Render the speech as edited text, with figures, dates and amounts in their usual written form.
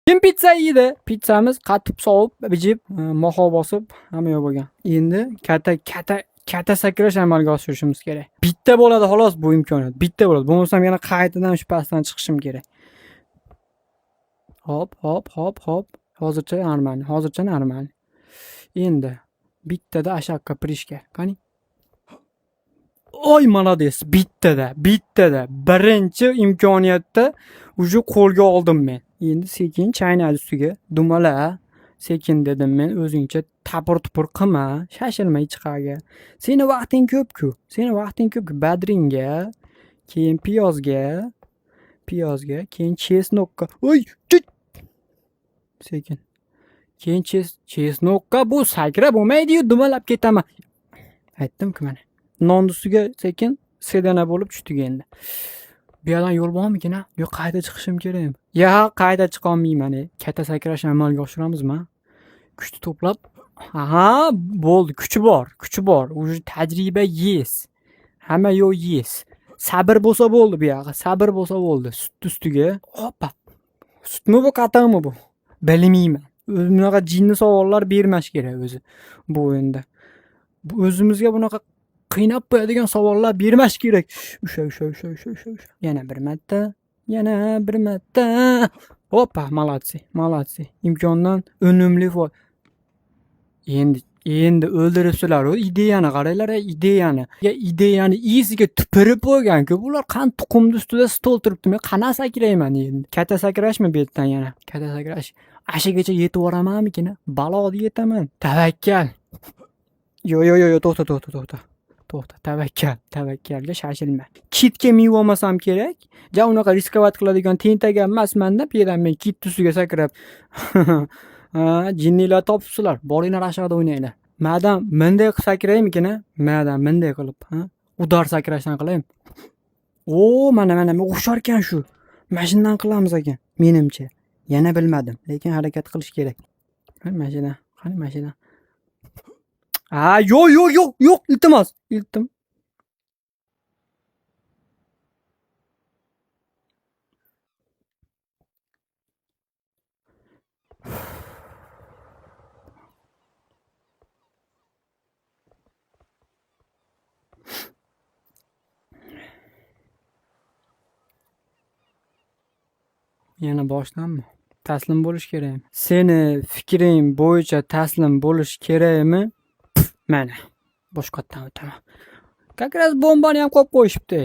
Kim pizza yeydi? Pizzamiz qattiq sovib, bijib, moho bosib, hamma yoq bo'lgan. Endi katta sakrash amalga oshirishimiz kerak. Bitta bo'ladi xolos bu imkoniyat. Bitta bo'ladi. Bo'lmasam yana qaytadan shu pastdan chiqishim kerak. Hop. Hozircha normal. Endi bittada ashaqqa prishka. Qani? Oy, молодец. Bittada. Birinchi imkoniyatda uje qo'lga oldim men. Endi sekin chaynak ustiga dumala. Sekin dedim men, o'zingcha tapir-tupur qilma, shashilmay chiqarga. Seni vaqting ko'p-ku. Badringga, keyin piyozga, keyin chesnokka. Oy, sekin. Keyin chesnokka bu sakra bo'lmaydi-yu, dumalab ketaman. Aytdim-ku mana. Non ustiga sekin sedana bo'lib tushdik endi. Bu yerdan yo'l bormikin? Yo'q, qayta chiqishim kerak. Yo'q, qayta chiqa olmayman. Katta sakrash amalga oshiramizmi? Kuchni to'plab. Aha, bo'ldi, kuchi bor. Уже tajriba yes. Hamma yo'q yes. Sabr bo'lsa bo'ldi bu yoqqa. Sut ustiga. Hoppa. Sutmi bu, qatiqmi bu? Bilmayman. Bunaqa jinni savollar bermash kerak o'zi bu o'yinda. Bu o'zimizga bunaqa qiynab qo'yadigan savollar bermash kerak. O'sha. Yana bir marta. Hoppa, молодцы. Imkondan unumli endi o'ldiribsizlar. Ideyani qaranglar, ideyani iziga tupirib qo'ygan-ku. Bular qan tuqumni ustida stol turibdi. Men qana sakrayman endi. Katta sakrashmi bu yerdan yana? Katta sakrash. Ashigacha yetib boramanmikin? Balodi yetaman. Tavakkal. Yo, to'xta. Tavakkalga shashilma. Kitga minib olmasam kerak. Ja unaqa riskovat qiladigan tentagan emasman-da, bu yerdan men kit ustiga sakrab. Jinnilar topibsizlar. Boringlar aşağıda o'ynanglar. Madam bunday qilib sakraymikin? Madam bunday qilib, udar sakrashdan qilaymi? Mana o'xshar ekan shu. Mashinadan qilamiz ekan, menimcha. Yana bilmadim, lekin harakat qilish kerak. Qani mashina. Yo'q, iltimos. Yana boshdanmi? Taslim bo'lish kerakmi? Seni fikring bo'yicha taslim bo'lish kerakmi? Mana. Boshqatdan o'taman. Как раз bombani ham qo'yib qo'yishibdi.